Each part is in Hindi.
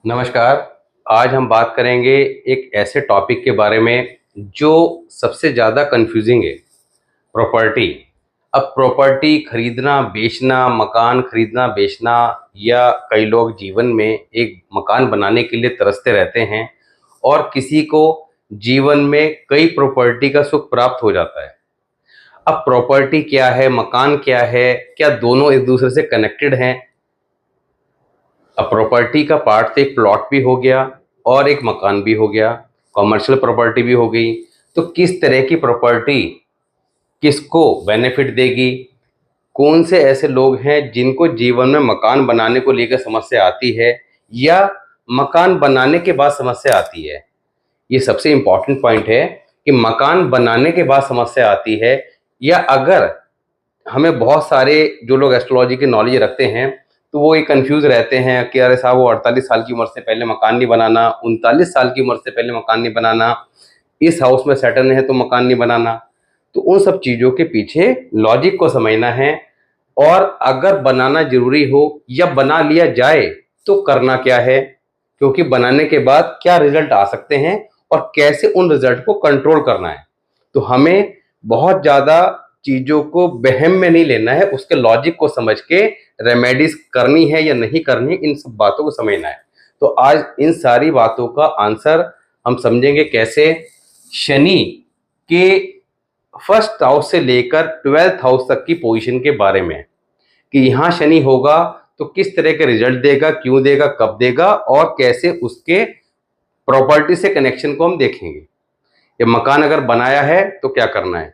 नमस्कार। आज हम बात करेंगे एक ऐसे टॉपिक के बारे में जो सबसे ज़्यादा कंफ्यूजिंग है, प्रॉपर्टी। अब प्रॉपर्टी खरीदना बेचना, मकान खरीदना बेचना, या कई लोग जीवन में एक मकान बनाने के लिए तरसते रहते हैं और किसी को जीवन में कई प्रॉपर्टी का सुख प्राप्त हो जाता है। अब प्रॉपर्टी क्या है, मकान क्या है, क्या दोनों एक दूसरे से कनेक्टेड हैं? अब प्रॉपर्टी का पार्ट तो एक प्लॉट भी हो गया और एक मकान भी हो गया, कॉमर्शियल प्रॉपर्टी भी हो गई। तो किस तरह की प्रॉपर्टी किसको बेनिफिट देगी? कौन से ऐसे लोग हैं जिनको जीवन में मकान बनाने को लेकर समस्या आती है या मकान बनाने के बाद समस्या आती है? ये सबसे इम्पॉर्टेंट पॉइंट है कि मकान बनाने के बाद समस्या आती है, या अगर हमें बहुत सारे जो लोग एस्ट्रोलॉजी की नॉलेज रखते हैं तो वो ये कंफ्यूज रहते हैं कि अरे साहब, वो 48 साल की उम्र से पहले मकान नहीं बनाना, 39 साल की उम्र से पहले मकान नहीं बनाना, इस हाउस में सेटल है तो मकान नहीं बनाना। तो उन सब चीज़ों के पीछे लॉजिक को समझना है, और अगर बनाना जरूरी हो या बना लिया जाए तो करना क्या है, क्योंकि बनाने के बाद क्या रिजल्ट आ सकते हैं और कैसे उन रिजल्ट को कंट्रोल करना है। तो हमें बहुत ज़्यादा चीज़ों को वहम में नहीं लेना है, उसके लॉजिक को समझ के रेमेडीज करनी है या नहीं करनी, इन सब बातों को समझना है। तो आज इन सारी बातों का आंसर हम समझेंगे कैसे। शनि के फर्स्ट हाउस से लेकर 12th हाउस तक की पोजीशन के बारे में, कि यहाँ शनि होगा तो किस तरह के रिजल्ट देगा, क्यों देगा, कब देगा, और कैसे उसके प्रॉपर्टी से कनेक्शन को हम देखेंगे। ये मकान अगर बनाया है तो क्या करना है।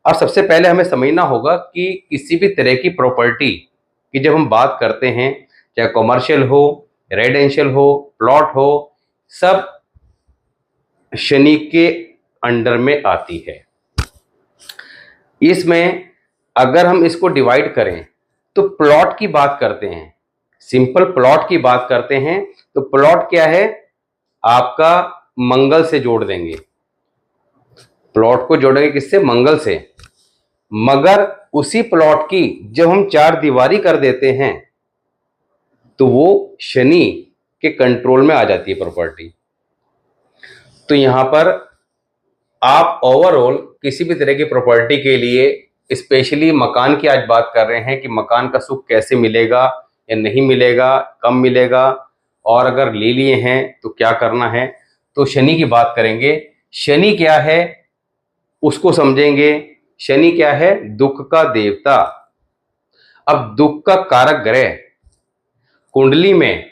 अब सबसे पहले हमें समझना होगा कि किसी भी तरह की प्रॉपर्टी की जब हम बात करते हैं, चाहे कॉमर्शियल हो, रेजिडेंशियल हो, प्लॉट हो, सब शनि के अंडर में आती है। इसमें अगर हम इसको डिवाइड करें तो प्लॉट की बात करते हैं, सिंपल प्लॉट की बात करते हैं। तो प्लॉट क्या है, आपका मंगल से जोड़ देंगे, प्लॉट को जोड़ेंगे किससे, मंगल से। मगर उसी प्लॉट की जब हम चार दीवारी कर देते हैं तो वो शनि के कंट्रोल में आ जाती है प्रॉपर्टी। तो यहां पर आप ओवरऑल किसी भी तरह की प्रॉपर्टी के लिए, स्पेशली मकान की आज बात कर रहे हैं कि मकान का सुख कैसे मिलेगा या नहीं मिलेगा, कम मिलेगा, और अगर ले लिए हैं तो क्या करना है, तो शनि की बात करेंगे। शनि क्या है उसको समझेंगे। शनि क्या है, दुख का देवता। अब दुख का कारक ग्रह कुंडली में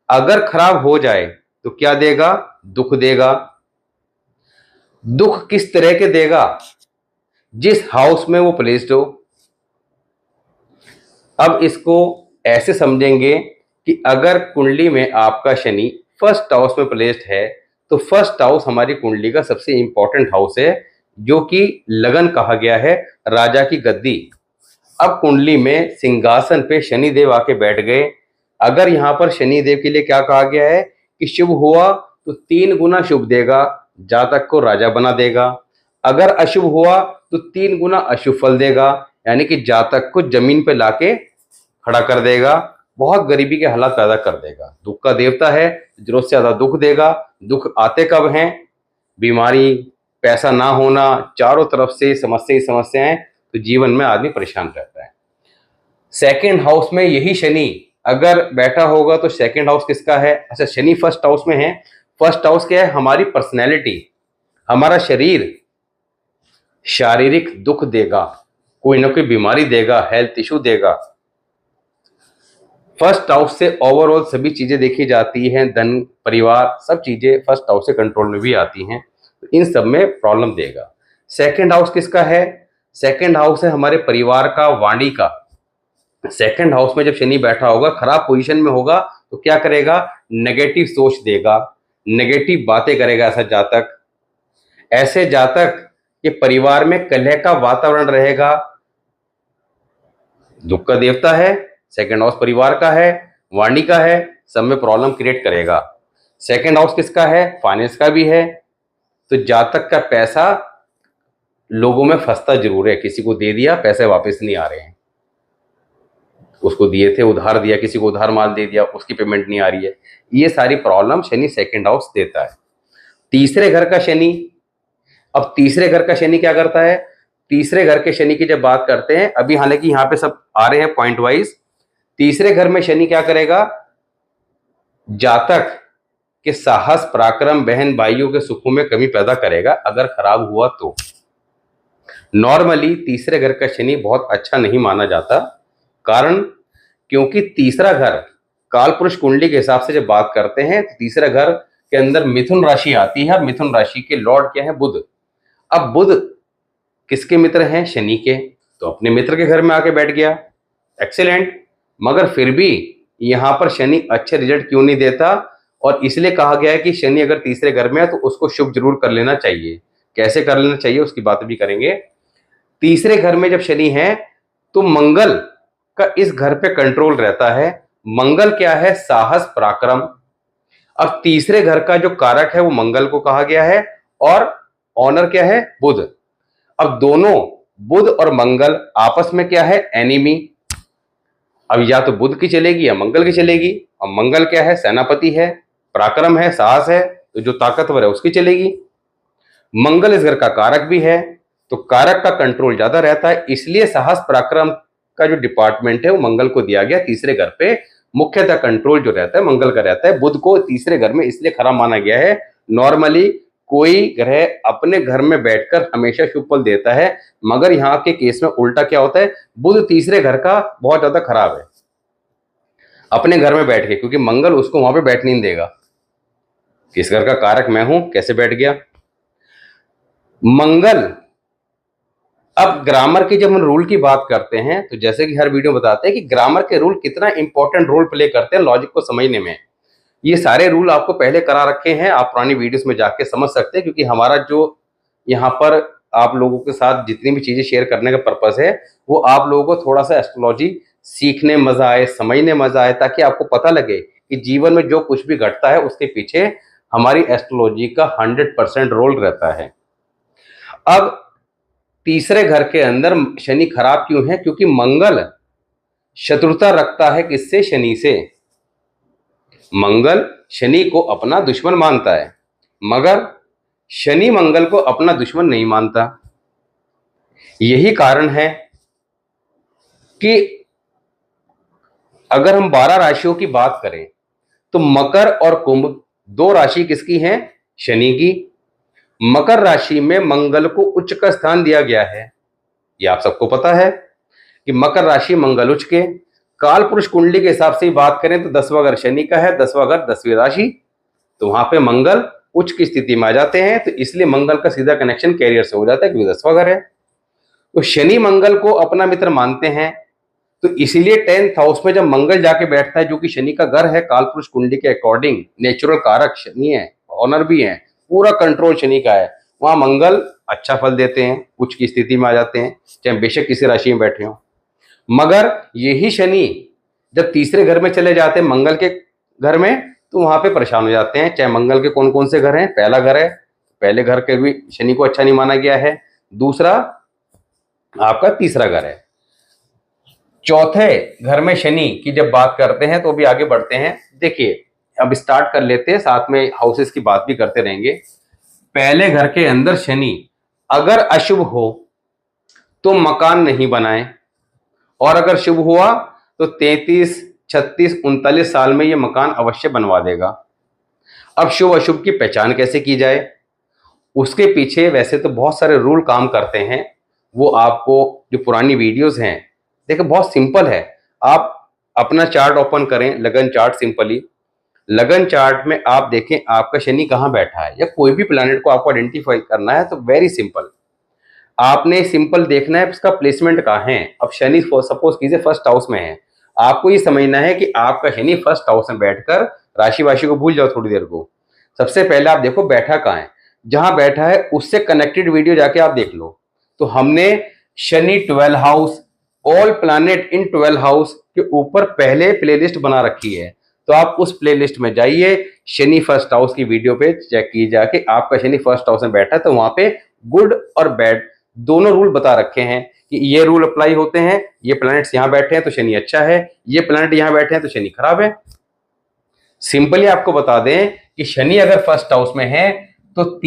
अगर खराब हो जाए तो क्या देगा, दुख देगा। दुख किस तरह के देगा, जिस हाउस में वो प्लेस्ड हो। अब इसको ऐसे समझेंगे कि अगर कुंडली में आपका शनि फर्स्ट हाउस में प्लेस्ड है तो फर्स्ट हाउस हमारी कुंडली का सबसे इंपॉर्टेंट हाउस है, जो कि लगन कहा गया है, राजा की गद्दी। अब कुंडली में सिंहासन पे शनि देव आके बैठ गए। अगर यहाँ पर शनि देव के लिए क्या कहा गया है कि शुभ हुआ तो 3 गुना शुभ देगा, जातक को राजा बना देगा। अगर अशुभ हुआ तो 3 गुना अशुभ फल देगा, यानी कि जातक को जमीन पे लाके खड़ा कर देगा, बहुत गरीबी के हालात पैदा कर देगा। दुख का देवता है, जरूरत से ज्यादा दुख देगा। दुख आते कब हैं, बीमारी, पैसा ना होना, चारों तरफ से समस्या ही समस्याएं, तो जीवन में आदमी परेशान रहता है। सेकंड हाउस में यही शनि अगर बैठा होगा तो सेकंड हाउस किसका है, अच्छा शनि फर्स्ट हाउस में है। फर्स्ट हाउस क्या है, हमारी पर्सनैलिटी, हमारा शरीर, शारीरिक दुख देगा, कोई ना कोई बीमारी देगा, हेल्थ इशू देगा। फर्स्ट हाउस से ओवरऑल सभी चीजें देखी जाती हैं, धन, परिवार, सब चीजें फर्स्ट हाउस से कंट्रोल में भी आती हैं, तो इन सब में प्रॉब्लम देगा। सेकंड हाउस किसका है, सेकंड हाउस है हमारे परिवार का, वाणी का। सेकंड हाउस में जब शनि बैठा होगा, खराब पोजीशन में होगा, तो क्या करेगा, नेगेटिव सोच देगा, नेगेटिव बातें करेगा। ऐसे जातक के परिवार में कलह का वातावरण रहेगा। दुख का देवता है, सेकंड हाउस परिवार का है, वाणी का है, सब में प्रॉब्लम क्रिएट करेगा। सेकंड हाउस किसका है, फाइनेंस का भी है। तो जातक का पैसा लोगों में फंसता जरूर है, किसी को दे दिया, पैसे वापस नहीं आ रहे हैं। उसको दिए थे, उधार दिया, किसी को उधार माल दे दिया, उसकी पेमेंट नहीं आ रही है। ये सारी प्रॉब्लम शनि सेकंड हाउस देता है। तीसरे घर का शनि, अब तीसरे घर का शनि क्या करता है? तीसरे घर के शनि की जब बात करते हैं, अभी हालांकि यहाँ पे सब आ रहे हैं पॉइंट वाइज। तीसरे घर में शनि क्या करेगा? जातक के साहस, पराक्रम, बहन भाइयों के सुखों में कमी पैदा करेगा अगर खराब हुआ तो। नॉर्मली तीसरे घर का शनि बहुत अच्छा नहीं माना जाता, कारण क्योंकि तीसरा घर कालपुरुष कुंडली के हिसाब से जब बात करते हैं तो तीसरा घर के अंदर मिथुन राशि आती है, और मिथुन राशि के लॉर्ड क्या है? बुध। अब बुध किसके मित्र हैं? शनि के। तो अपने मित्र के घर में आके बैठ गया, एक्सीलेंट। मगर फिर भी यहां पर शनि अच्छे रिजल्ट क्यों नहीं देता? और इसलिए कहा गया है कि शनि अगर तीसरे घर में है तो उसको शुभ जरूर कर लेना चाहिए। कैसे कर लेना चाहिए उसकी बात भी करेंगे। तीसरे घर में जब शनि है तो मंगल का इस घर पे कंट्रोल रहता है। मंगल क्या है? साहस, पराक्रम। अब तीसरे घर का जो कारक है वो मंगल को कहा गया है, और ऑनर क्या है? बुध। अब दोनों बुध और मंगल आपस में क्या है? एनिमी। अब या तो बुध की चलेगी या मंगल की चलेगी। अब मंगल क्या है? सेनापति है, पराक्रम है, साहस है, तो जो ताकतवर है उसकी चलेगी। मंगल इस घर का कारक भी है, तो कारक का कंट्रोल ज्यादा रहता है, इसलिए साहस पराक्रम का जो डिपार्टमेंट है वो मंगल को दिया गया तीसरे घर पे। मुख्यतः कंट्रोल जो रहता है मंगल का रहता है। बुध को तीसरे घर में इसलिए खराब माना गया है। नॉर्मली कोई ग्रह अपने घर में बैठकर हमेशा शुभ फल देता है, मगर यहाँ के केस में उल्टा क्या होता है? बुध तीसरे घर का बहुत ज्यादा खराब है अपने घर में बैठ के, क्योंकि मंगल उसको वहां पे बैठने नहीं देगा। किस घर का कारक मैं हूं, कैसे बैठ गया मंगल। अब ग्रामर की जब हम रूल की बात करते हैं तो जैसे कि हर वीडियो बताते हैं कि ग्रामर के रूल कितना इंपॉर्टेंट रोल प्ले करते हैं लॉजिक को समझने में। ये सारे रूल आपको पहले करा रखे हैं, आप पुरानी वीडियोस में जाके समझ सकते हैं, क्योंकि हमारा जो यहाँ पर आप लोगों के साथ जितनी भी चीजें शेयर करने का पर्पस है वो आप लोगों को थोड़ा सा एस्ट्रोलॉजी सीखने मजा आए, समझने मजा आए, ताकि आपको पता लगे कि जीवन में जो कुछ भी घटता है उसके पीछे हमारी एस्ट्रोलॉजी का 100% रोल रहता है। अब तीसरे घर के अंदर शनि खराब क्यों है? क्योंकि मंगल शत्रुता रखता है किससे? शनि से। मंगल शनि को अपना दुश्मन मानता है, मगर शनि मंगल को अपना दुश्मन नहीं मानता। यही कारण है कि अगर हम 12 राशियों की बात करें तो मकर और कुंभ दो राशि किसकी हैं? शनि की। मकर राशि में मंगल को उच्च का स्थान दिया गया है, ये आप सबको पता है कि मकर राशि मंगल उच्च के। काल पुरुष कुंडली के हिसाब से बात करें तो 10वां घर शनि का है, 10वां घर 10वीं राशि, तो वहां पे मंगल उच्च की स्थिति में आ जाते हैं, तो इसलिए मंगल का सीधा कनेक्शन कैरियर से हो जाता है, क्योंकि 10वां घर है। तो शनि मंगल को अपना मित्र मानते हैं, तो इसीलिए 10th हाउस में जब मंगल जाके बैठता है, जो कि शनि का घर है काल पुरुष कुंडली के अकॉर्डिंग, नेचुरल कारक शनि है, ऑनर भी है, पूरा कंट्रोल शनि का है, वहां मंगल अच्छा फल देते हैं, उच्च की स्थिति में आ जाते हैं, चाहे बेशक किसी राशि में बैठे हो। मगर यही शनि जब तीसरे घर में चले जाते हैं मंगल के घर में, तो वहां पे परेशान हो जाते हैं। चाहे मंगल के कौन कौन से घर हैं? पहला घर है, पहले घर के भी शनि को अच्छा नहीं माना गया है। दूसरा आपका तीसरा घर है। चौथे घर में शनि की जब बात करते हैं तो भी आगे बढ़ते हैं। देखिए अब स्टार्ट कर लेते हैं, साथ में हाउसेस की बात भी करते रहेंगे। पहले घर के अंदर शनि अगर अशुभ हो तो मकान नहीं बनाए, और अगर शुभ हुआ तो 33, 36, 39 साल में ये मकान अवश्य बनवा देगा। अब शुभ अशुभ की पहचान कैसे की जाए? उसके पीछे वैसे तो बहुत सारे रूल काम करते हैं, वो आपको जो पुरानी वीडियोस हैं, देखो बहुत सिंपल है। आप अपना चार्ट ओपन करें, लगन चार्ट, सिंपली लगन चार्ट में आप देखें आपका शनि कहाँ बैठा है, या कोई भी प्लैनेट को आपको आइडेंटिफाई करना है तो वेरी सिंपल, आपने सिंपल देखना है उसका प्लेसमेंट कहाँ है। अब शनि सपोज कीजिए फर्स्ट हाउस में है, आपको ये समझना है कि आपका शनि फर्स्ट हाउस में बैठकर, राशि वाशी को भूल जाओ थोड़ी देर को, सबसे पहले आप देखो बैठा कहाँ है, जहां बैठा है उससे कनेक्टेड वीडियो जाके आप देख लो। तो हमने Shani 12 house, all planet in 12 house के ऊपर पहले प्लेलिस्ट बना रखी है, तो आप उस प्लेलिस्ट में जाइए, शनि फर्स्ट हाउस की वीडियो पे चेक की जाके आपका शनि फर्स्ट हाउस में बैठा है, तो वहां पे गुड और बैड दोनों रूल बता रखे हैं कि ये रूल अप्लाई होते हैं, ये प्लैनेट्स यहां बैठे हैं तो शनि अच्छा है, ये प्लैनेट यहां बैठे हैं तो शनि खराब है। सिंपली आपको बता दें कि शनि अगर फर्स्ट हाउस में है तो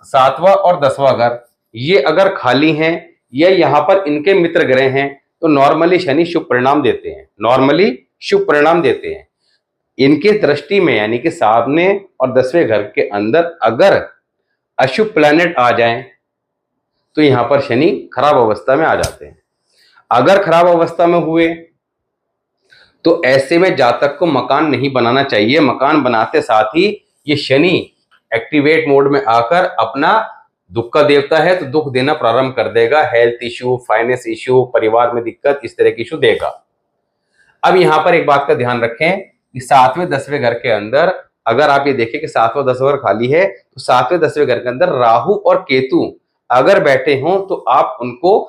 सातवां और 10वां घर ये अगर खाली हैं या यहां पर इनके मित्र ग्रह हैं तो नॉर्मली शनि शुभ परिणाम देते हैं, नॉर्मली शुभ परिणाम देते हैं। इनके दृष्टि में यानी कि सामने और 10वें घर के अंदर अगर अशुभ प्लैनेट आ जाएं तो यहां पर शनि खराब अवस्था में आ जाते हैं। अगर खराब अवस्था में हुए तो ऐसे में जातक को मकान नहीं बनाना चाहिए। मकान बनाते साथ ही ये शनि एक्टिवेट मोड में आकर अपना दुख का देवता है तो दुख देना प्रारंभ कर देगा। हेल्थ इश्यू, फाइनेंस इश्यू, परिवार में दिक्कत, इस तरह के इश्यू देगा। अब यहां पर एक बात का ध्यान रखें कि 7वें 10वें घर के अंदर अगर आप ये देखें कि 7वां 10वां घर खाली है तो 7वें 10वें घर के अंदर राहु और केतु अगर बैठे हों तो आप उनको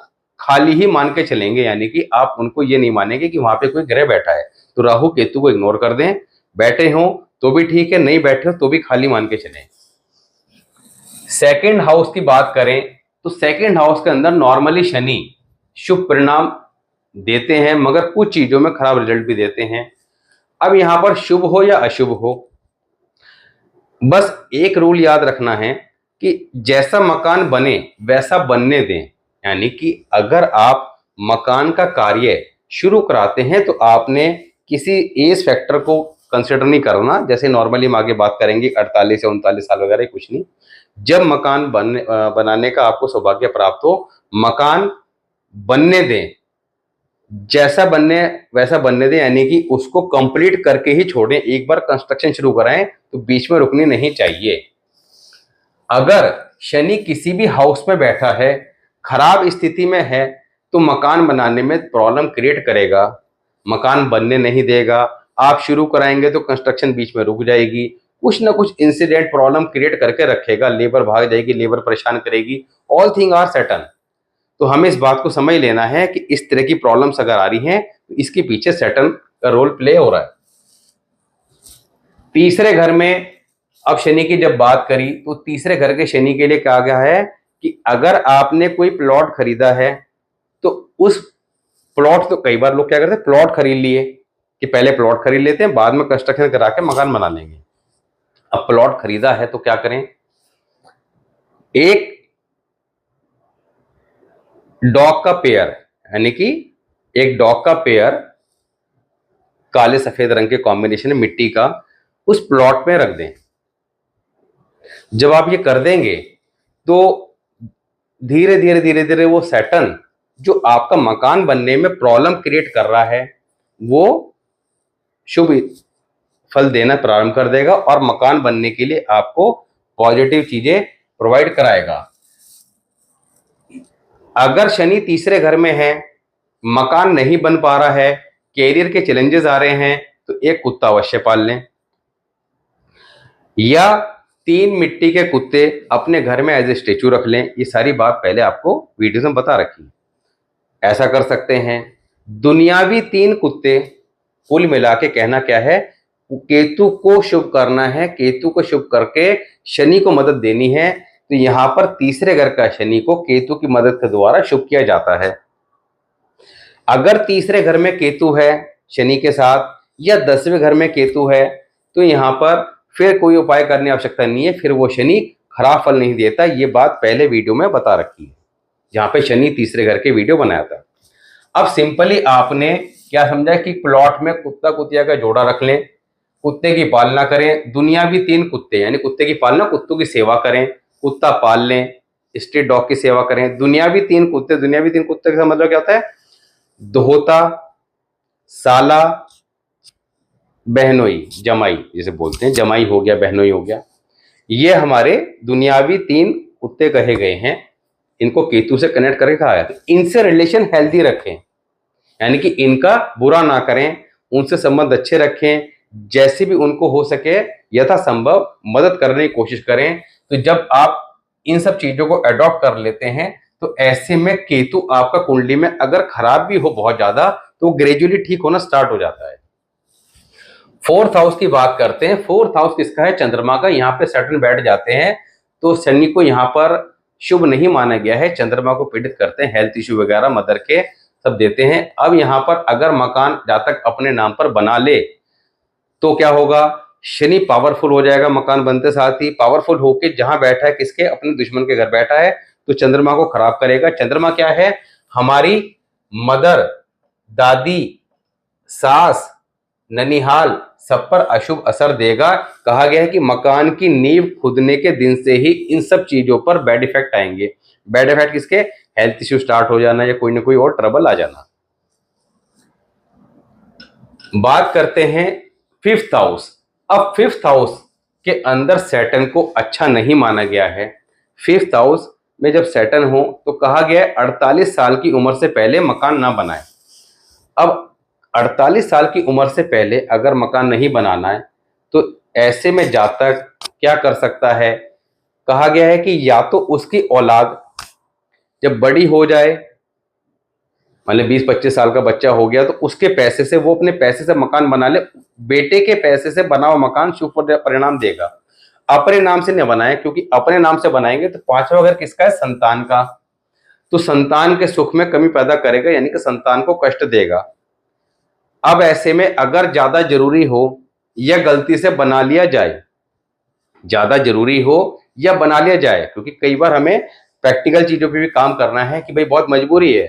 खाली ही मान के चलेंगे, यानी कि आप उनको ये नहीं मानेंगे कि वहां पे कोई ग्रह बैठा है। तो राहु केतु को इग्नोर कर दें, बैठे हों तो भी ठीक है, नहीं बैठे हो तो भी खाली मान के चलें। सेकंड हाउस की बात करें तो सेकंड हाउस के अंदर नॉर्मली शनि शुभ परिणाम देते हैं मगर कुछ चीजों में खराब रिजल्ट भी देते हैं। अब यहां पर शुभ हो या अशुभ हो, बस एक रूल याद रखना है कि जैसा मकान बने वैसा बनने दें। यानी कि अगर आप मकान का कार्य शुरू कराते हैं तो आपने किसी एज फैक्टर को कंसिडर नहीं करना। जैसे नॉर्मली हम आगे बात करेंगे 48 या 39 साल वगैरह, कुछ नहीं। जब मकान बनाने का आपको सौभाग्य प्राप्त हो, मकान बनने दें, जैसा बनने वैसा बनने दें, यानी कि उसको कंप्लीट करके ही छोड़ें। एक बार कंस्ट्रक्शन शुरू कराएं तो बीच में रुकनी नहीं चाहिए। अगर शनि किसी भी हाउस में बैठा है, खराब स्थिति में है, तो मकान बनाने में प्रॉब्लम क्रिएट करेगा, मकान बनने नहीं देगा। आप शुरू कराएंगे तो कंस्ट्रक्शन बीच में रुक जाएगी, कुछ ना कुछ इंसिडेंट प्रॉब्लम क्रिएट करके रखेगा, लेबर भाग जाएगी, लेबर परेशान करेगी। All thing are certain. तो हमें इस बात को समझ लेना है कि इस तरह की प्रॉब्लम्स अगर आ रही हैं तो इसके पीछे सैटर्न का रोल प्ले हो रहा है। तीसरे घर में अब शनि की जब बात करी तो तीसरे घर के शनि के लिए कहा गया है कि अगर आपने कोई प्लॉट खरीदा है तो उस प्लॉट, तो कई बार लोग क्या करते हैं प्लॉट खरीद लिए कि पहले प्लॉट खरीद लेते हैं बाद में कंस्ट्रक्शन करा के मकान बना लेंगे। अब प्लॉट खरीदा है तो क्या करें, एक डॉग का पेयर, यानी कि एक डॉग का पेयर काले सफेद रंग के कॉम्बिनेशन में मिट्टी का उस प्लॉट में रख दें। जब आप ये कर देंगे तो धीरे धीरे धीरे धीरे वो सैटर्न जो आपका मकान बनने में प्रॉब्लम क्रिएट कर रहा है वो शुभ फल देना प्रारंभ कर देगा और मकान बनने के लिए आपको पॉजिटिव चीजें प्रोवाइड कराएगा। अगर शनि तीसरे घर में है, मकान नहीं बन पा रहा है, कैरियर के चैलेंजेस आ रहे हैं, तो एक कुत्ता अवश्य पाल लें या 3 मिट्टी के कुत्ते अपने घर में एज ए स्टेचू रख लें। ये सारी बात पहले आपको वीडियो में बता रखी। ऐसा कर सकते हैं। दुनियावी 3 कुत्ते, कुल मिला के कहना क्या है, केतु को शुभ करना है, केतु को शुभ करके शनि को मदद देनी है। तो यहां पर तीसरे घर का शनि को केतु की मदद के द्वारा शुभ किया जाता है। अगर तीसरे घर में केतु है शनि के साथ या 10वें घर में केतु है तो यहां पर फिर कोई उपाय करने की आवश्यकता नहीं है, फिर वो शनि खराब फल नहीं देता। ये बात पहले वीडियो में बता रखी है जहां पे शनि तीसरे घर के वीडियो बनाया था। अब सिंपली आपने क्या समझा कि प्लॉट में कुत्ता कुतिया का जोड़ा रख लें, कुत्ते की पालना करें। दुनियावी 3 कुत्ते, यानी कुत्ते की पालना, कुत्तों की सेवा करें, कुत्ता पाल लें, स्ट्रीट डॉग की सेवा करें। दुनियावी 3 कुत्ते, दुनियावी 3 कुत्ते का मतलब क्या होता है, दोहता, साला, बहनोई, जमाई जिसे बोलते हैं, जमाई हो गया, बहनोई हो गया। ये हमारे दुनियावी 3 कुत्ते कहे गए हैं। इनको केतु से कनेक्ट करके कहा है। तो इनसे रिलेशन हेल्दी रखें, यानी कि इनका बुरा ना करें, उनसे संबंध अच्छे रखें, जैसे भी उनको हो सके यथासंभव मदद करने की कोशिश करें। तो जब आप इन सब चीजों को अडॉप्ट कर लेते हैं तो ऐसे में केतु आपका कुंडली में अगर खराब भी हो बहुत ज्यादा तो ग्रेजुअली ठीक होना स्टार्ट हो जाता है। 4th हाउस की बात करते हैं। 4th हाउस किसका है, चंद्रमा का। यहाँ पे सैटर्न बैठ जाते हैं तो शनि को यहाँ पर शुभ नहीं माना गया है, चंद्रमा को पीड़ित करते हैं, हेल्थ इश्यू वगैरह मदर के सब देते हैं। अब यहाँ पर अगर मकान जातक अपने नाम पर बना ले तो क्या होगा, शनि पावरफुल हो जाएगा, मकान बनते साथ ही पावरफुल होके जहां बैठा है, किसके, अपने दुश्मन के घर बैठा है, तो चंद्रमा को खराब करेगा। चंद्रमा क्या है, हमारी मदर, दादी, सास, ननिहाल सब पर अशुभ असर देगा। कहा गया है कि मकान की नींव खुदने के दिन से ही इन सब चीजों पर बैड इफेक्ट आएंगे। बैड इफेक्ट किसके, हेल्थ इश्यू स्टार्ट हो जाना या कोई ना कोई और ट्रबल आ जाना। बात करते हैं फिफ्थ हाउस। अब फिफ्थ हाउस के अंदर सैटर्न को अच्छा नहीं माना गया है। फिफ्थ हाउस में जब सैटर्न हो तो कहा गया है 48 साल की उम्र से पहले मकान ना बनाए। अब 48 साल की उम्र से पहले अगर मकान नहीं बनाना है तो ऐसे में जातक क्या कर सकता है, कहा गया है कि या तो उसकी औलाद जब बड़ी हो जाए, मतलब 20-25 साल का बच्चा हो गया, तो उसके पैसे से, वो अपने पैसे से मकान बना ले। बेटे के पैसे से बना हुआ मकान शुभ परिणाम देगा। अपने नाम से न बनाए, क्योंकि अपने नाम से बनाएंगे तो पांचवा घर किसका है, संतान का, तो संतान के सुख में कमी पैदा करेगा, यानी कि संतान को कष्ट देगा। अब ऐसे में अगर ज्यादा जरूरी हो या गलती से बना लिया जाए, ज्यादा जरूरी हो या बना लिया जाए, क्योंकि कई बार हमें प्रैक्टिकल चीजों पे भी काम करना है कि भाई बहुत मजबूरी है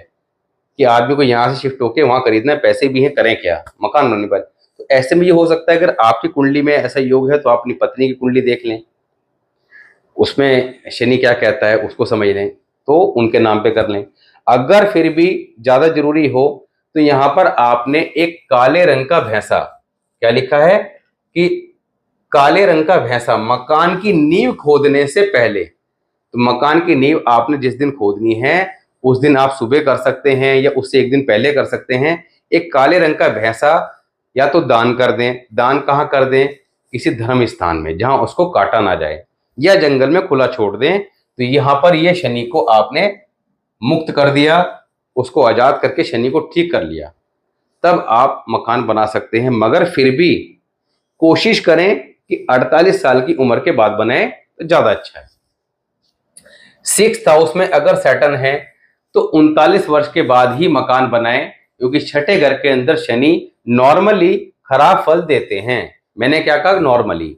कि आदमी को यहाँ से शिफ्ट होके वहां खरीदना है, पैसे भी हैं, करें क्या, मकान बनने पर। तो ऐसे में ये हो सकता है, अगर आपकी कुंडली में ऐसा योग है तो आप अपनी पत्नी की कुंडली देख लें, उसमें शनि क्या कहता है उसको समझ लें, तो उनके नाम पे कर लें। अगर फिर भी ज्यादा जरूरी हो तो यहाँ पर आपने एक काले रंग का भैंसा, क्या लिखा है कि काले रंग का भैंसा मकान की नींव खोदने से पहले, तो मकान की नींव आपने जिस दिन खोदनी है उस दिन आप सुबह कर सकते हैं या उससे एक दिन पहले कर सकते हैं। एक काले रंग का भैंसा या तो दान कर दें। दान कहाँ कर दें, किसी धर्म स्थान में जहां उसको काटा ना जाए, या जंगल में खुला छोड़ दें। तो यहाँ पर ये शनि को आपने मुक्त कर दिया, उसको आजाद करके शनि को ठीक कर लिया, तब आप मकान बना सकते हैं। मगर फिर भी कोशिश करें कि 48 साल की उम्र के बाद बनाए तो ज्यादा अच्छा है। सिक्स्थ हाउस में अगर सैटर्न है तो 39 वर्ष के बाद ही मकान बनाएं, क्योंकि छठे घर के अंदर शनि नॉर्मली खराब फल देते हैं। मैंने क्या कहा, नॉर्मली।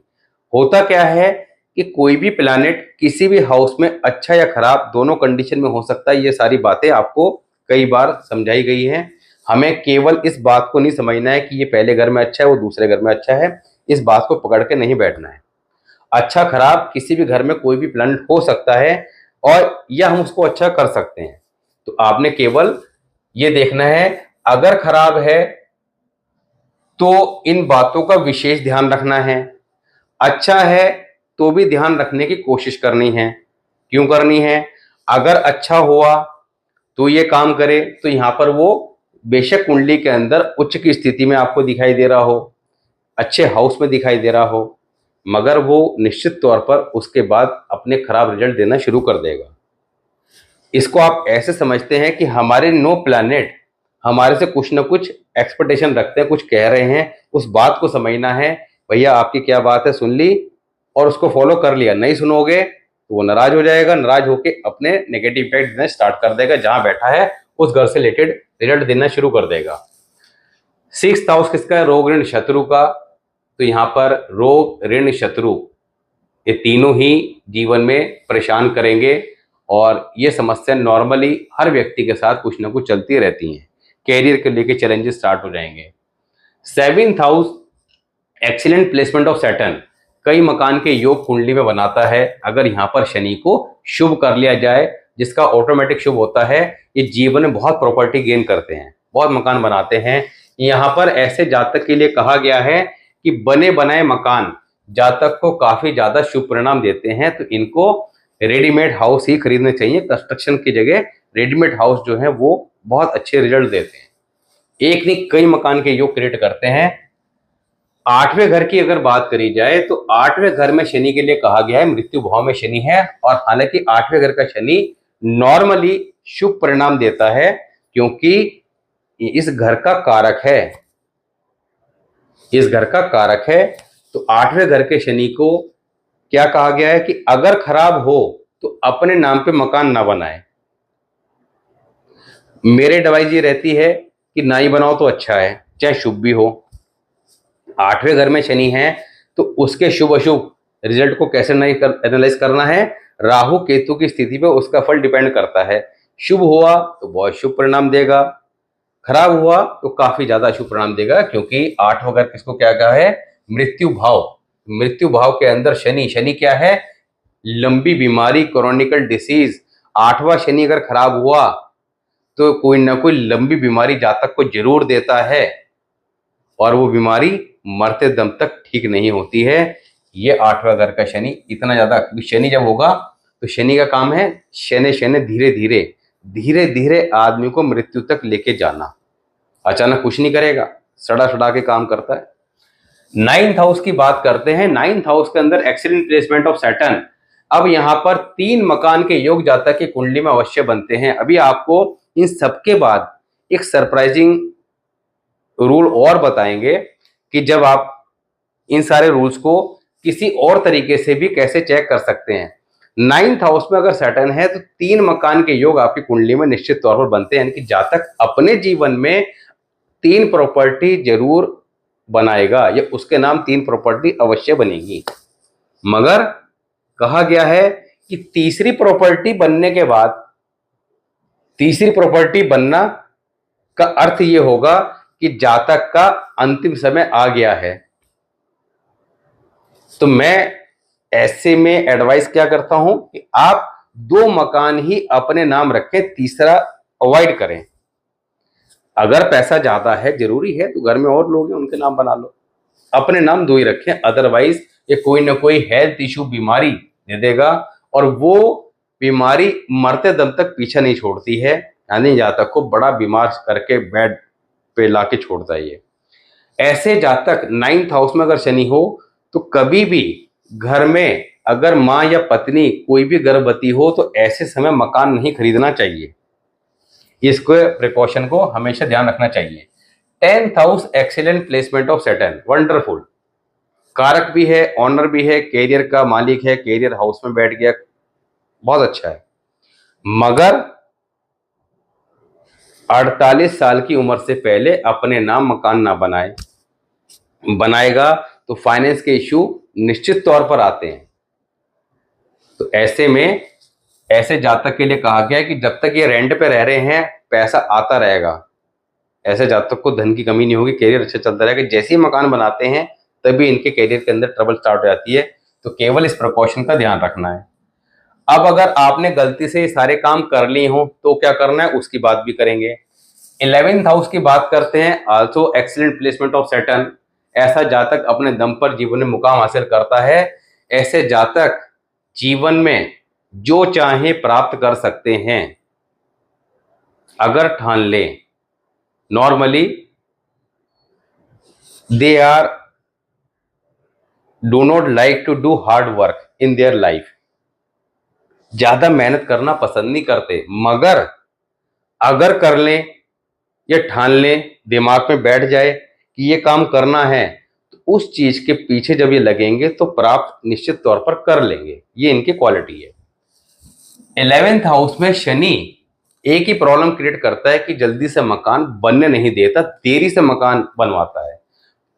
होता क्या है कि कोई भी प्लैनेट किसी भी हाउस में अच्छा या खराब दोनों कंडीशन में हो सकता है। ये सारी बातें आपको कई बार समझाई गई हैं। हमें केवल इस बात को नहीं समझना है कि ये पहले घर में अच्छा है वो दूसरे घर में अच्छा है, इस बात को पकड़ के नहीं बैठना है। अच्छा खराब किसी भी घर में कोई भी प्लैनेट हो सकता है, और या हम उसको अच्छा कर सकते हैं। तो आपने केवल ये देखना है, अगर खराब है तो इन बातों का विशेष ध्यान रखना है, अच्छा है तो भी ध्यान रखने की कोशिश करनी है। क्यों करनी है, अगर अच्छा हुआ तो ये काम करे, तो यहां पर वो बेशक कुंडली के अंदर उच्च की स्थिति में आपको दिखाई दे रहा हो, अच्छे हाउस में दिखाई दे रहा हो, मगर वो निश्चित तौर पर उसके बाद अपने खराब रिजल्ट देना शुरू कर देगा। इसको आप ऐसे समझते हैं कि हमारे 9 प्लैनेट हमारे से कुछ ना कुछ एक्सपेक्टेशन रखते हैं, कुछ कह रहे हैं, उस बात को समझना है। भैया आपकी क्या बात है, सुन ली और उसको फॉलो कर लिया, नहीं सुनोगे तो वो नाराज हो जाएगा, नाराज होके अपने नेगेटिव इफेक्ट देना स्टार्ट कर देगा, जहां बैठा है उस घर से रिलेटेड रिजल्ट देना शुरू कर देगा। सिक्स्थ हाउस किसका है, रोग ऋण शत्रु का। तो यहाँ पर रोग ऋण शत्रु ये तीनों ही जीवन में परेशान करेंगे, और ये समस्या नॉर्मली हर व्यक्ति के साथ कुछ ना कुछ चलती रहती हैं। कैरियर के लेके चैलेंजेस स्टार्ट हो जाएंगे। Seventh house excellent placement of Saturn, कई मकान के योग कुंडली में बनाता है। अगर यहाँ पर शनि को शुभ कर लिया जाए, जिसका ऑटोमेटिक शुभ होता है, ये जीवन में बहुत प्रॉपर्टी गेन करते हैं, बहुत मकान बनाते हैं। यहाँ पर ऐसे जातक के लिए कहा गया है कि बने बनाए मकान जातक को काफी ज्यादा शुभ परिणाम देते हैं। तो इनको रेडीमेड हाउस ही खरीदने चाहिए, कंस्ट्रक्शन की जगह रेडीमेड हाउस जो है वो बहुत अच्छे रिजल्ट देते हैं, एक नहीं कई मकान के योग क्रिएट करते हैं। आठवें घर की अगर बात करी जाए तो आठवें घर में शनि के लिए कहा गया है, मृत्यु भाव में शनि है, और हालांकि आठवें घर का शनि नॉर्मली शुभ परिणाम देता है, क्योंकि इस घर का कारक है, इस घर का कारक है। तो आठवें घर के शनि को क्या कहा गया है कि अगर खराब हो तो अपने नाम पे मकान ना बनाए। मेरे एडवाइस ये रहती है कि ना ही बनाओ तो अच्छा है, चाहे शुभ भी हो। 8वें घर में शनि है तो उसके शुभ अशुभ रिजल्ट को कैसे एनालाइज करना है, राहु केतु की स्थिति पे उसका फल डिपेंड करता है। शुभ हुआ तो बहुत शुभ परिणाम देगा, खराब हुआ तो काफी ज्यादा अशुभ परिणाम देगा, क्योंकि 8वां घर किसको क्या कहा है, मृत्यु भाव। मृत्यु भाव के अंदर शनि, शनि क्या है, लंबी बीमारी, क्रोनिकल डिसीज। 8वां शनि अगर खराब हुआ तो कोई ना कोई लंबी बीमारी जातक को जरूर देता है, और वो बीमारी मरते दम तक ठीक नहीं होती है। ये 8वां घर का शनि इतना ज्यादा, शनि जब होगा तो शनि का काम है शनि शनि धीरे धीरे धीरे धीरे आदमी को मृत्यु तक लेके जाना। अचानक कुछ नहीं करेगा, सड़ा सड़ा के काम करता है। 9th हाउस की बात करते हैं। 9th हाउस के अंदर एक्सीलेंट प्लेसमेंट ऑफ सैटर्न। अब यहां पर 3 मकान के योग जातक की कुंडली में अवश्य बनते हैं। अभी आपको इन सबके बाद एक सरप्राइजिंग रूल और बताएंगे कि जब आप इन सारे रूल्स को किसी और तरीके से भी कैसे चेक कर सकते हैं। 9th हाउस में अगर सैटर्न है तो 3 मकान के योग आपकी कुंडली में निश्चित तौर पर बनते हैं, यानी कि जातक अपने जीवन में 3 प्रॉपर्टी जरूर बनाएगा, या उसके नाम 3 प्रॉपर्टी अवश्य बनेगी। मगर कहा गया है कि तीसरी प्रॉपर्टी बनने के बाद, तीसरी प्रॉपर्टी बनना का अर्थ यह होगा कि जातक का अंतिम समय आ गया है। तो मैं ऐसे में एडवाइस क्या करता हूं कि आप 2 मकान ही अपने नाम रखें, तीसरा अवॉइड करें। अगर पैसा ज्यादा है, जरूरी है, तो घर में और लोग हैं उनके नाम बना लो, अपने नाम 2 ही रखें। अदरवाइज ये कोई ना कोई हेल्थ इशू बीमारी दे देगा, और वो बीमारी मरते दम तक पीछा नहीं छोड़ती है, यानी जातक को बड़ा बीमार करके बेड पे लाके छोड़ता है ये। ऐसे जातक 9th हाउस में अगर शनि हो तो कभी भी घर में अगर मां या पत्नी कोई भी गर्भवती हो तो ऐसे समय मकान नहीं खरीदना चाहिए। इसको प्रिकॉशन को हमेशा ध्यान रखना चाहिए। 10th house excellent placement of Saturn, wonderful, कारक भी है, ऑनर भी है, कैरियर का मालिक है, कैरियर हाउस में बैठ गया, बहुत अच्छा है। मगर 48 साल की उम्र से पहले अपने नाम मकान ना बनाए, बनाएगा तो फाइनेंस के इश्यू निश्चित तौर पर आते हैं। तो ऐसे में ऐसे जातक के लिए कहा गया है कि जब तक ये रेंट पे रह रहे हैं पैसा आता रहेगा, ऐसे जातक को धन की कमी नहीं होगी, कैरियर अच्छा चलता रहेगा। जैसे ही मकान बनाते हैं तभी इनके कैरियर के अंदर ट्रबल स्टार्ट हो जाती है। तो केवल इस प्रिकॉशन का ध्यान रखना है। अब अगर आपने गलती से सारे काम कर लिए हो तो क्या करना है, उसकी बात भी करेंगे। 11th हाउस की बात करते हैं, also excellent placement of Saturn. ऐसा जातक अपने दम पर जीवन में मुकाम हासिल करता है। ऐसे जातक जीवन में जो चाहे प्राप्त कर सकते हैं अगर ठान लें। Normally they are do not like to do hard work in their life, ज्यादा मेहनत करना पसंद नहीं करते, मगर अगर कर लें या ठान लें, दिमाग में बैठ जाए कि ये काम करना है, तो उस चीज के पीछे जब ये लगेंगे तो प्राप्त निश्चित तौर पर कर लेंगे। ये इनकी क्वालिटी है। 11th हाउस में शनि एक ही प्रॉब्लम क्रिएट करता है कि जल्दी से मकान बनने नहीं देता, देरी से मकान बनवाता है।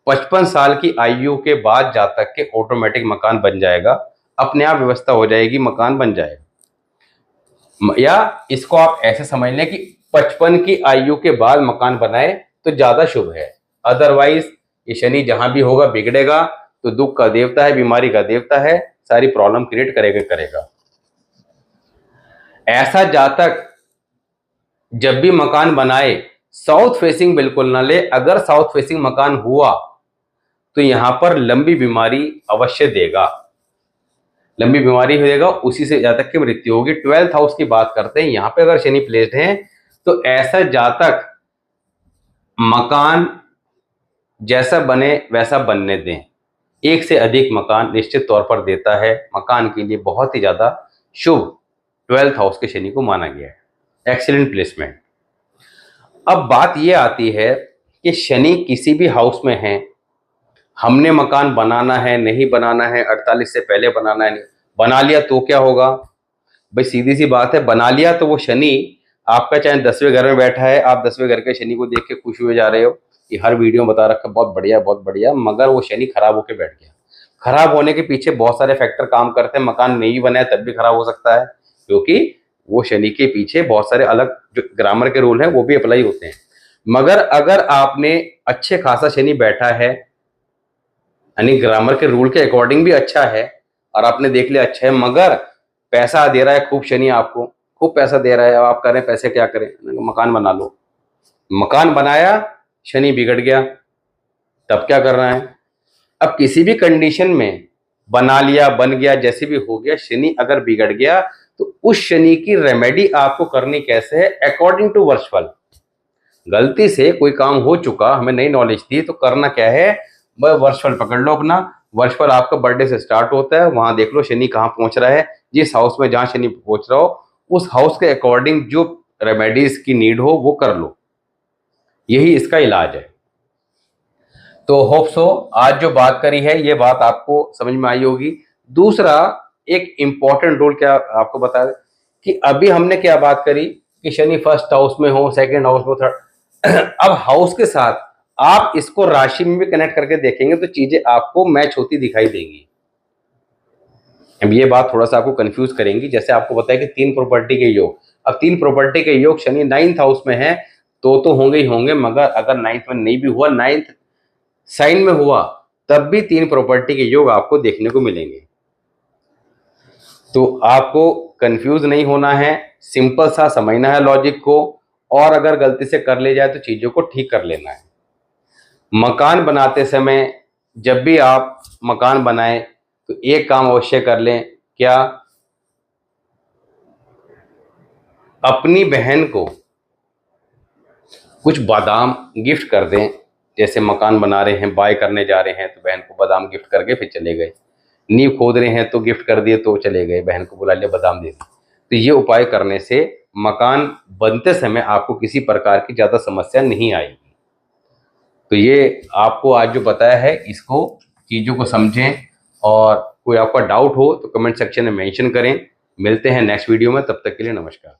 55 साल की आयु के बाद जातक के ऑटोमेटिक मकान बन जाएगा, अपने आप व्यवस्था हो जाएगी, मकान बन जाएगा। या इसको आप ऐसे समझ लें कि 55 की आयु के बाद मकान बनाए तो ज्यादा शुभ है। अदरवाइज ये शनि जहां भी होगा बिगड़ेगा, तो दुख का देवता है, बीमारी का देवता है, सारी प्रॉब्लम क्रिएट करेगा। ऐसा जातक जब भी मकान बनाए साउथ फेसिंग बिल्कुल ना ले। अगर साउथ फेसिंग मकान हुआ तो यहां पर लंबी बीमारी अवश्य देगा, लंबी बीमारी हो जाएगा, उसी से जातक की मृत्यु होगी। 12th हाउस की बात करते हैं, यहां पे अगर शनि प्लेस्ड है तो ऐसा जातक मकान जैसा बने वैसा बनने दें, एक से अधिक मकान निश्चित तौर पर देता है, मकान के लिए बहुत ही ज्यादा शुभ 12th हाउस के शनि को माना गया है। Excellent placement. अब बात यह आती है कि शनि किसी भी हाउस में है, हमने मकान बनाना है नहीं बनाना है, 48 से पहले बनाना है नहीं बना लिया तो क्या होगा। भाई सीधी सी बात है, बना लिया तो वो शनि आपका चाहे 10वें घर में बैठा है, आप 10वें घर के शनि को देख के खुश हुए जा रहे हो कि हर वीडियो में बता रखा बहुत बढ़िया बहुत बढ़िया, मगर वो शनि खराब होकर बैठ गया। खराब होने के पीछे बहुत सारे फैक्टर काम करते हैं, मकान नहीं बना है तब भी खराब हो सकता है, क्योंकि वो शनि के पीछे बहुत सारे अलग जो ग्रामर के रूल हैं वो भी अप्लाई होते हैं। मगर अगर आपने अच्छे खासा शनि बैठा है, यानी ग्रामर के रूल के अकॉर्डिंग भी अच्छा है, और आपने देख लिया अच्छा है, मगर पैसा दे रहा है खूब शनि, आपको खूब पैसा दे रहा है, अब आप कह रहे हैं पैसे क्या करें, मकान बना लो। मकान बनाया, शनि बिगड़ गया, तब क्या करना है? अब किसी भी कंडीशन में बना लिया, बन गया, जैसे भी हो गया, शनि अगर बिगड़ गया तो उस शनि की रेमेडी आपको करनी कैसे है? अकॉर्डिंग टू वर्षफल। गलती से कोई काम हो चुका, हमें नई नॉलेज थी, तो करना क्या है? वह वर्षफल पकड़ लो अपना। वर्षफल आपका बर्थडे से स्टार्ट होता है, वहां देख लो शनि कहाँ पहुंच रहा है, जिस हाउस में जहां शनि पहुंच रहा हो उस हाउस के अकॉर्डिंग जो रेमेडीज की नीड हो वो कर लो। यही इसका इलाज है। तो होप सो आज जो बात करी है ये बात आपको समझ में आई होगी। दूसरा एक इंपॉर्टेंट रूल क्या आपको बता दें कि अभी हमने क्या बात करी कि शनि फर्स्ट हाउस में हो, सेकंड हाउस में, थर्ड अब हाउस के साथ आप इसको राशि में भी कनेक्ट करके देखेंगे तो चीजें आपको मैच होती दिखाई देंगी। अब ये बात थोड़ा सा आपको कंफ्यूज करेंगी, जैसे आपको बताया कि 3 प्रॉपर्टी के योग, अब 3 प्रॉपर्टी के योग शनि 9th हाउस में है तो होंगे ही होंगे, मगर अगर 9th में नहीं भी हुआ, 9th साइन में हुआ, तब भी 3 प्रॉपर्टी के योग आपको देखने को मिलेंगे। तो आपको कंफ्यूज नहीं होना है, सिंपल सा समझना है लॉजिक को, और अगर गलती से कर ले जाए तो चीजों को ठीक कर लेना है। मकान बनाते समय जब भी आप मकान बनाएं तो एक काम अवश्य कर लें, क्या? अपनी बहन को कुछ बादाम गिफ्ट कर दें। जैसे मकान बना रहे हैं, बाय करने जा रहे हैं, तो बहन को बादाम गिफ्ट करके फिर चले गए। नींव खोद रहे हैं तो गिफ्ट कर दिए तो चले गए, बहन को बुला लिया, बादाम दे दिए। तो ये उपाय करने से मकान बनते समय आपको किसी प्रकार की ज़्यादा समस्या नहीं आएगी। तो ये आपको आज जो बताया है, इसको चीज़ों को समझें, और कोई आपका डाउट हो तो कमेंट सेक्शन में मेंशन करें। मिलते हैं नेक्स्ट वीडियो में, तब तक के लिए नमस्कार।